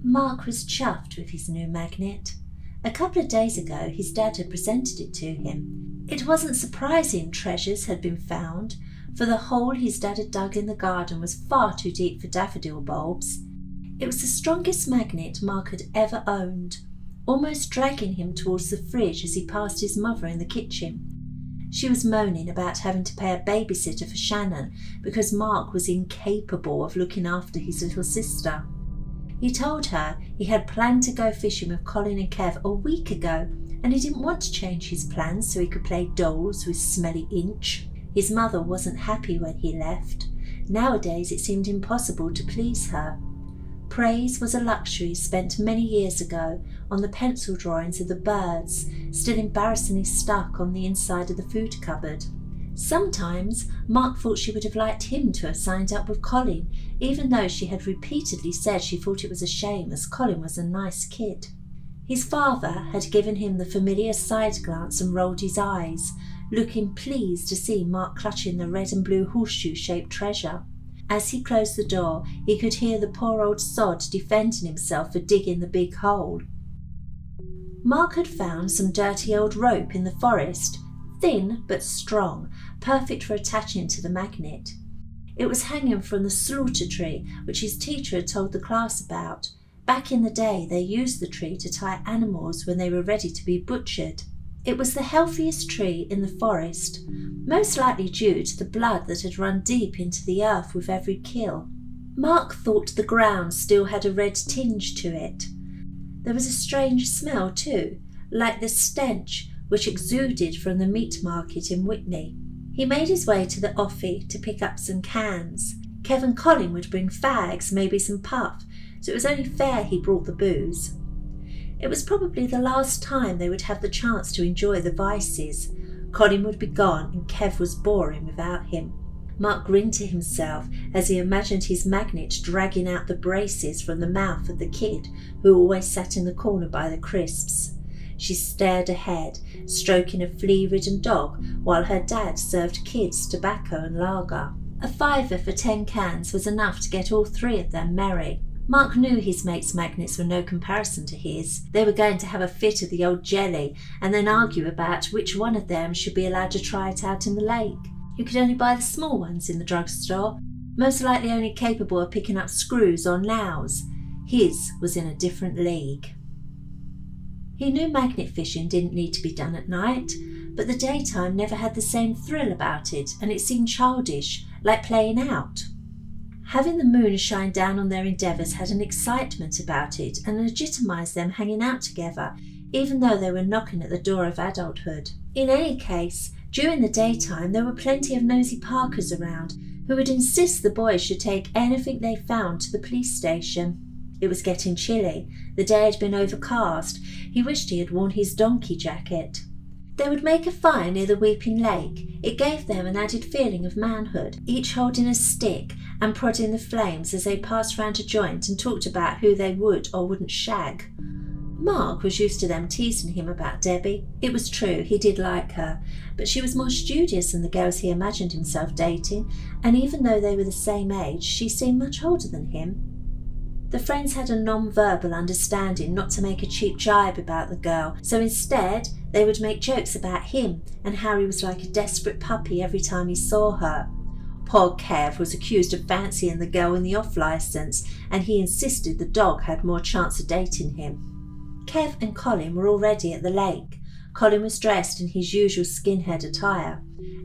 Mark was chuffed with his new magnet. A couple of days ago his dad had presented it to him. It wasn't surprising treasures had been found, for the hole his dad had dug in the garden was far too deep for daffodil bulbs. It was the strongest magnet Mark had ever owned, almost dragging him towards the fridge as he passed his mother in the kitchen. She was moaning about having to pay a babysitter for Shannon because Mark was incapable of looking after his little sister. He told her he had planned to go fishing with Colin and Kev a week ago, and he didn't want to change his plans so he could play dolls with Smelly Inch. His mother wasn't happy when he left. Nowadays it seemed impossible to please her. Praise was a luxury spent many years ago on the pencil drawings of the birds, still embarrassingly stuck on the inside of the food cupboard. Sometimes Mark thought she would have liked him to have signed up with Colin, even though she had repeatedly said she thought it was a shame as Colin was a nice kid. His father had given him the familiar side glance and rolled his eyes, looking pleased to see Mark clutching the red and blue horseshoe-shaped treasure. As he closed the door, he could hear the poor old sod defending himself for digging the big hole. Mark had found some dirty old rope in the forest, thin but strong, perfect for attaching to the magnet. It was hanging from the slaughter tree, which his teacher had told the class about. Back in the day, they used the tree to tie animals when they were ready to be butchered. It was the healthiest tree in the forest, most likely due to the blood that had run deep into the earth with every kill. Mark thought the ground still had a red tinge to it. There was a strange smell too, like the stench which exuded from the meat market in Whitney. He made his way to the offie to pick up some cans. Kev and Colin would bring fags, maybe some puff, so it was only fair he brought the booze. It was probably the last time they would have the chance to enjoy the vices. Colin would be gone and Kev was boring without him. Mark grinned to himself as he imagined his magnet dragging out the braces from the mouth of the kid who always sat in the corner by the crisps. She stared ahead, stroking a flea-ridden dog while her dad served kids tobacco and lager. A fiver for 10 cans was enough to get all three of them merry. Mark knew his mates' magnets were no comparison to his. They were going to have a fit of the old jelly and then argue about which one of them should be allowed to try it out in the lake. You could only buy the small ones in the drugstore, most likely only capable of picking up screws or nails. His was in a different league. He knew magnet fishing didn't need to be done at night, but the daytime never had the same thrill about it, and it seemed childish, like playing out. Having the moon shine down on their endeavours had an excitement about it and legitimised them hanging out together, even though they were knocking at the door of adulthood. In any case, during the daytime there were plenty of nosy Parkers around who would insist the boys should take anything they found to the police station. It was getting chilly. The day had been overcast. He wished he had worn his donkey jacket. They would make a fire near the Weeping Lake. It gave them an added feeling of manhood, each holding a stick and prodding the flames as they passed round a joint and talked about who they would or wouldn't shag. Mark was used to them teasing him about Debbie. It was true, he did like her, but she was more studious than the girls he imagined himself dating, and even though they were the same age, she seemed much older than him. The friends had a non-verbal understanding not to make a cheap jibe about the girl, so instead they would make jokes about him and how he was like a desperate puppy every time he saw her. Poor Kev was accused of fancying the girl in the off-licence, and he insisted the dog had more chance of dating him. Kev and Colin were already at the lake. Colin was dressed in his usual skinhead attire.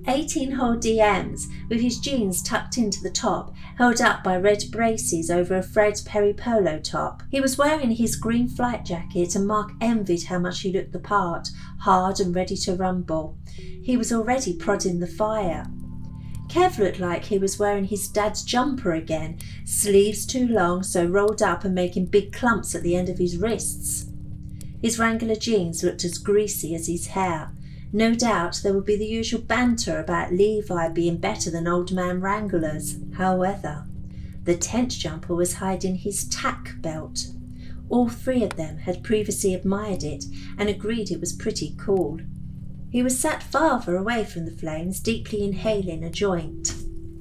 18-hole DMs, with his jeans tucked into the top, held up by red braces over a Fred Perry polo top. He was wearing his green flight jacket and Mark envied how much he looked the part, hard and ready to rumble. He was already prodding the fire. Kev looked like he was wearing his dad's jumper again, sleeves too long so rolled up and making big clumps at the end of his wrists. His Wrangler jeans looked as greasy as his hair. No doubt there would be the usual banter about Levi being better than old man Wranglers. However, the tent jumper was hiding his tack belt. All three of them had previously admired it and agreed it was pretty cool. He was sat farther away from the flames, deeply inhaling a joint.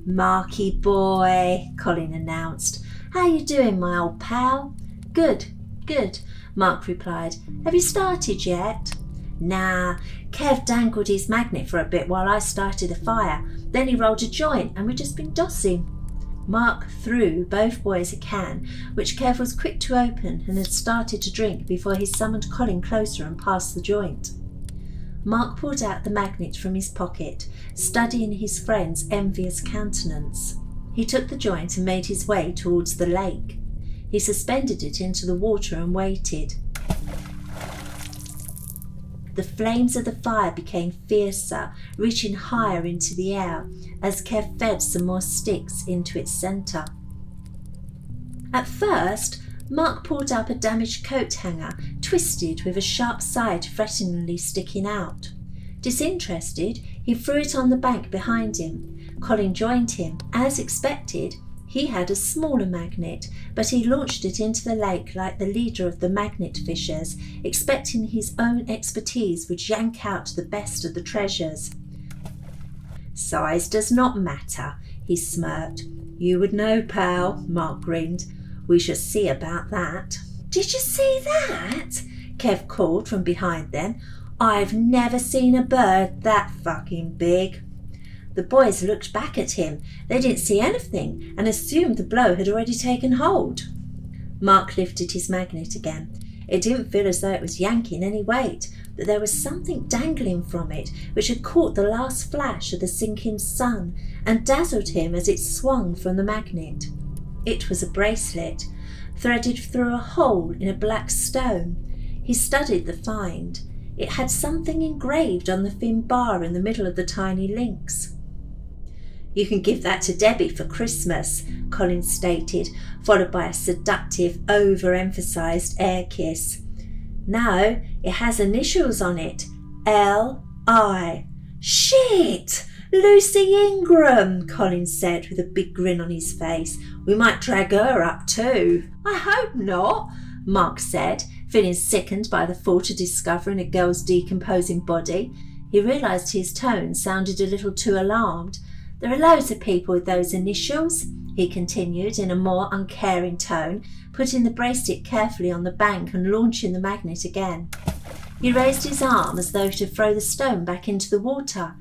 "Marky boy," Colin announced. "How you doing, my old pal?" Good, good, Mark replied. Have you started yet? Nah, Kev dangled his magnet for a bit while I started a fire. Then he rolled a joint and we've just been dossing. Mark threw both boys a can, which Kev was quick to open and had started to drink before he summoned Colin closer and passed the joint. Mark pulled out the magnet from his pocket, studying his friend's envious countenance. He took the joint and made his way towards the lake. He suspended it into the water and waited. The flames of the fire became fiercer, reaching higher into the air as Kev fed some more sticks into its centre. At first, Mark pulled up a damaged coat hanger, twisted with a sharp side threateningly sticking out. Disinterested, he threw it on the bank behind him. Colin joined him. As expected, he had a smaller magnet, but he launched it into the lake like the leader of the magnet fishers, expecting his own expertise would yank out the best of the treasures. Size does not matter, he smirked. You would know, pal, Mark grinned. We shall see about that. Did you see that? Kev called from behind them. I've never seen a bird that fucking big. The boys looked back at him. They didn't see anything and assumed the blow had already taken hold. Mark lifted his magnet again. It didn't feel as though it was yanking any weight, but there was something dangling from it which had caught the last flash of the sinking sun and dazzled him as it swung from the magnet. It was a bracelet, threaded through a hole in a black stone. He studied the find. It had something engraved on the thin bar in the middle of the tiny links. You can give that to Debbie for Christmas, Colin stated, followed by a seductive, overemphasised air kiss. No, it has initials on it. L.I. Shit! Lucy Ingram, Colin said with a big grin on his face. We might drag her up too. I hope not, Mark said, feeling sickened by the thought of discovering a girl's decomposing body. He realised his tone sounded a little too alarmed. There are loads of people with those initials, he continued in a more uncaring tone, putting the bracelet carefully on the bank and launching the magnet again. He raised his arm as though to throw the stone back into the water.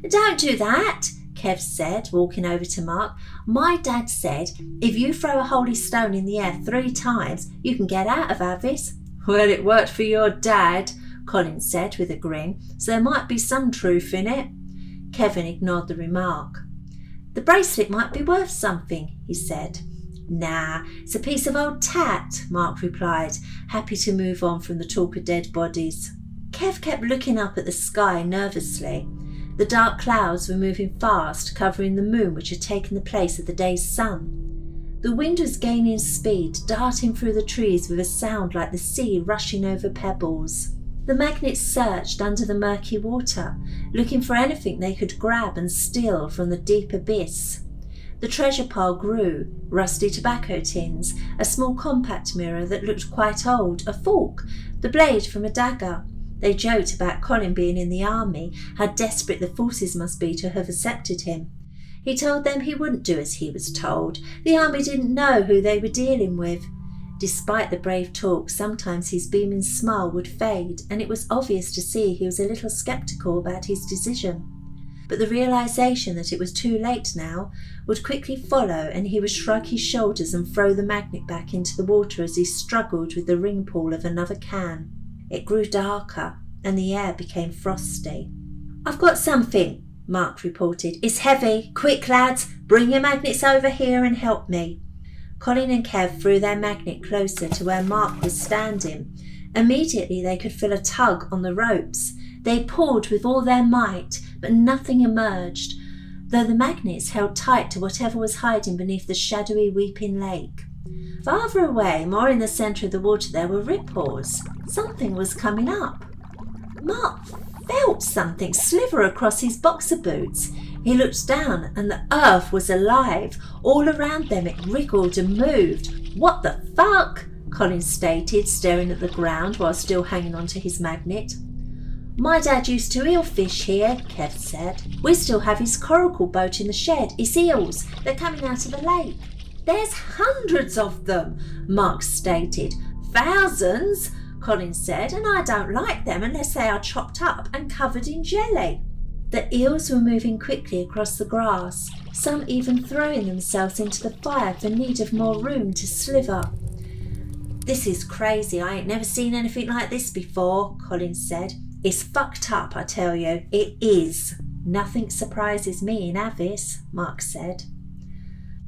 Don't do that, Kev said, walking over to Mark. My dad said if you throw a holy stone in the air 3 times, you can get out of Avis. Well, it worked for your dad, Colin said with a grin, so there might be some truth in it. Kevin ignored the remark. The bracelet might be worth something, he said. Nah, it's a piece of old tat, Mark replied, happy to move on from the talk of dead bodies. Kev kept looking up at the sky nervously. The dark clouds were moving fast, covering the moon which had taken the place of the day's sun. The wind was gaining speed, darting through the trees with a sound like the sea rushing over pebbles. The magnets searched under the murky water, looking for anything they could grab and steal from the deep abyss. The treasure pile grew, rusty tobacco tins, a small compact mirror that looked quite old, a fork, the blade from a dagger. They joked about Colin being in the army, how desperate the forces must be to have accepted him. He told them he wouldn't do as he was told. The army didn't know who they were dealing with. Despite the brave talk, sometimes his beaming smile would fade, and it was obvious to see he was a little sceptical about his decision. But the realisation that it was too late now would quickly follow, and he would shrug his shoulders and throw the magnet back into the water as he struggled with the ring pull of another can. It grew darker, and the air became frosty. I've got something, Mark reported. It's heavy. Quick, lads, bring your magnets over here and help me. Colin and Kev threw their magnet closer to where Mark was standing. Immediately they could feel a tug on the ropes. They pulled with all their might, but nothing emerged, though the magnets held tight to whatever was hiding beneath the shadowy weeping lake. Farther away, more in the centre of the water, there were ripples. Something was coming up. Mark felt something sliver across his boxer boots. He looked down and the earth was alive. All around them it wriggled and moved. What the fuck? Colin stated, staring at the ground while still hanging onto his magnet. My dad used to eel fish here, Kev said. We still have his coracle boat in the shed. It's eels. They're coming out of the lake. There's hundreds of them, Mark stated. Thousands, Colin said, and I don't like them unless they are chopped up and covered in jelly. The eels were moving quickly across the grass, some even throwing themselves into the fire for need of more room to slither. This is crazy, I ain't never seen anything like this before, Colin said. It's fucked up, I tell you, it is. Nothing surprises me in Avis, Mark said.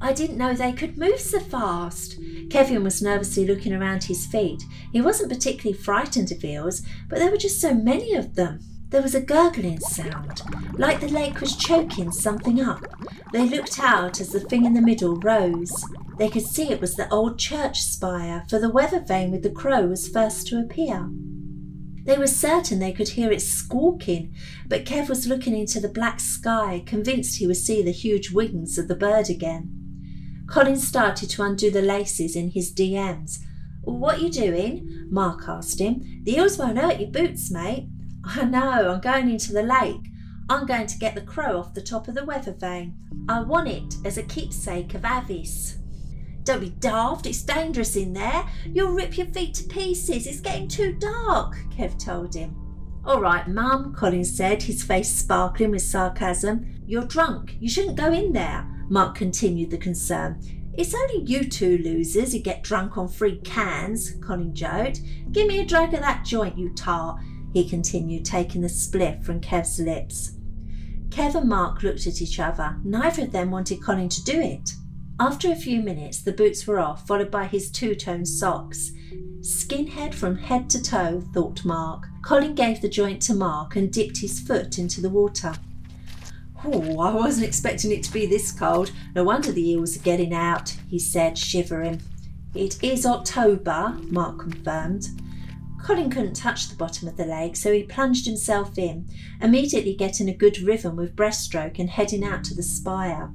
I didn't know they could move so fast. Kevin was nervously looking around his feet. He wasn't particularly frightened of eels, but there were just so many of them. There was a gurgling sound, like the lake was choking something up. They looked out as the thing in the middle rose. They could see it was the old church spire, for the weather vane with the crow was first to appear. They were certain they could hear it squawking, but Kev was looking into the black sky, convinced he would see the huge wings of the bird again. Colin started to undo the laces in his DMs. What you doing? Mark asked him. The eels won't hurt your boots, mate. I know, I'm going into the lake. I'm going to get the crow off the top of the weather vane. I want it as a keepsake of Avis. Don't be daft, it's dangerous in there. You'll rip your feet to pieces. It's getting too dark, Kev told him. All right, Mum, Colin said, his face sparkling with sarcasm. You're drunk. You shouldn't go in there. Mark continued the concern. It's only you two losers who get drunk on free cans, Colin joked. Give me a drag of that joint, you tart, he continued, taking the spliff from Kev's lips. Kev and Mark looked at each other. Neither of them wanted Colin to do it. After a few minutes, the boots were off, followed by his two-tone socks. Skinhead from head to toe, thought Mark. Colin gave the joint to Mark and dipped his foot into the water. Oh, I wasn't expecting it to be this cold. No wonder the eels are getting out, he said, shivering. It is October, Mark confirmed. Colin couldn't touch the bottom of the lake, so he plunged himself in, immediately getting a good rhythm with breaststroke and heading out to the spire.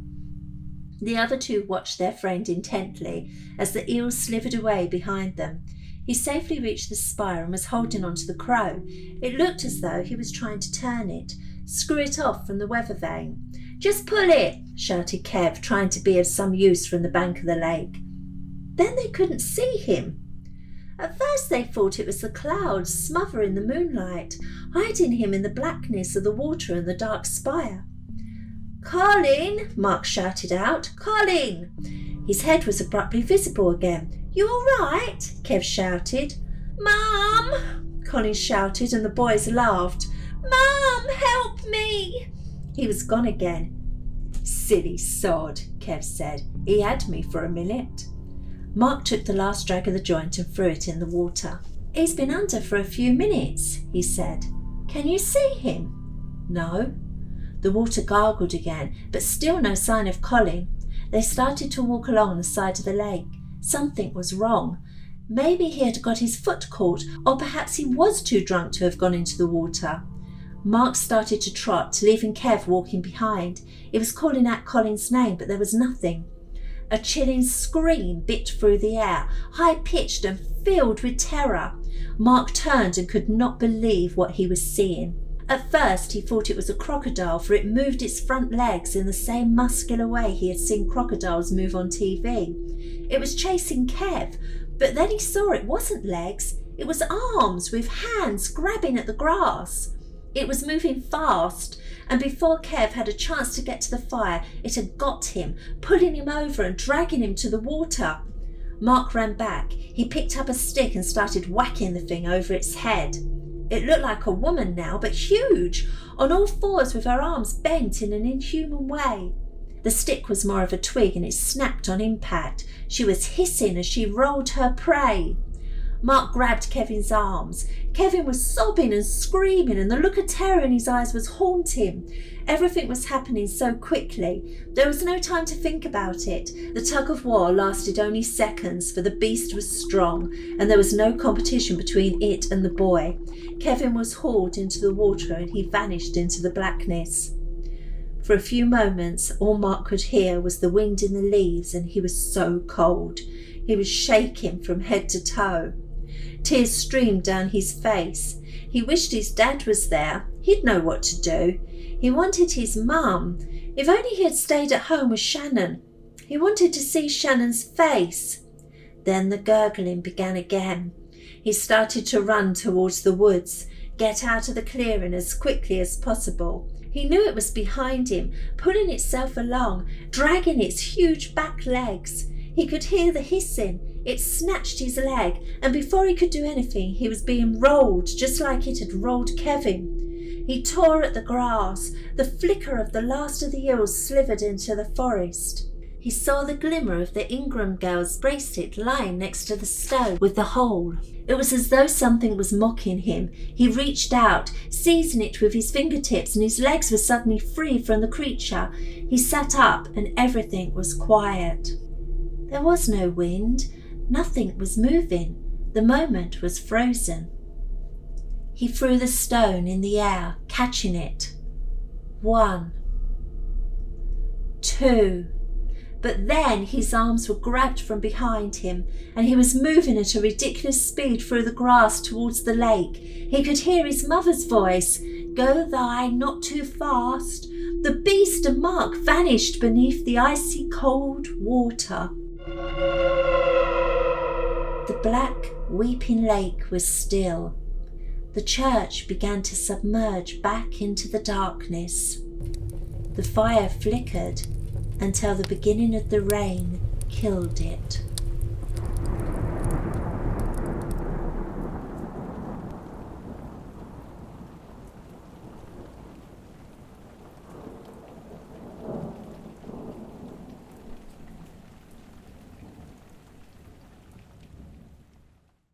The other two watched their friend intently as the eels slithered away behind them. He safely reached the spire and was holding onto the crow. It looked as though he was trying to turn it, screw it off from the weather vane. Just pull it, shouted Kev, trying to be of some use from the bank of the lake. Then they couldn't see him. At first they thought it was the clouds smothering the moonlight, hiding him in the blackness of the water and the dark spire. Colin, Mark shouted out. Colin! His head was abruptly visible again. You all right? Kev shouted. Mum! Colin shouted and the boys laughed. Mum, help me! He was gone again. Silly sod, Kev said. He had me for a minute. Mark took the last drag of the joint and threw it in the water. He's been under for a few minutes, he said. Can you see him? No. The water gargled again, but still no sign of Colin. They started to walk along the side of the lake. Something was wrong. Maybe he had got his foot caught, or perhaps he was too drunk to have gone into the water. Mark started to trot, leaving Kev walking behind. He was calling out Colin's name, but there was nothing. A chilling scream bit through the air, high-pitched and filled with terror. Mark turned and could not believe what he was seeing. At first he thought it was a crocodile, for it moved its front legs in the same muscular way he had seen crocodiles move on TV. It was chasing Kev, but then he saw it wasn't legs, it was arms with hands grabbing at the grass. It was moving fast, and before Kev had a chance to get to the fire, it had got him, pulling him over and dragging him to the water. Mark ran back. He picked up a stick and started whacking the thing over its head. It looked like a woman now, but huge, on all fours with her arms bent in an inhuman way. The stick was more of a twig and it snapped on impact. She was hissing as she rolled her prey. Mark grabbed Kevin's arms. Kevin was sobbing and screaming, and the look of terror in his eyes was haunting. Everything was happening so quickly. There was no time to think about it. The tug of war lasted only seconds, for the beast was strong, and there was no competition between it and the boy. Kevin was hauled into the water, and he vanished into the blackness. For a few moments, all Mark could hear was the wind in the leaves, and he was so cold. He was shaking from head to toe. Tears streamed down his face. He wished his dad was there. He'd know what to do. He wanted his mum. If only he had stayed at home with Shannon. He wanted to see Shannon's face. Then the gurgling began again. He started to run towards the woods, get out of the clearing as quickly as possible. He knew it was behind him, pulling itself along, dragging its huge back legs. He could hear the hissing. It snatched his leg, and before he could do anything, he was being rolled just like it had rolled Kevin. He tore at the grass. The flicker of the last of the eels slithered into the forest. He saw the glimmer of the Ingram girl's bracelet lying next to the stone with the hole. It was as though something was mocking him. He reached out, seizing it with his fingertips, and his legs were suddenly free from the creature. He sat up, and everything was quiet. There was no wind. Nothing was moving. The moment was frozen. He threw the stone in the air, catching it. 1, 2. But then his arms were grabbed from behind him, and he was moving at a ridiculous speed through the grass towards the lake. He could hear his mother's voice. "Go thy, not too fast." The beast and Mark vanished beneath the icy cold water. The black, weeping lake was still. The church began to submerge back into the darkness. The fire flickered until the beginning of the rain killed it.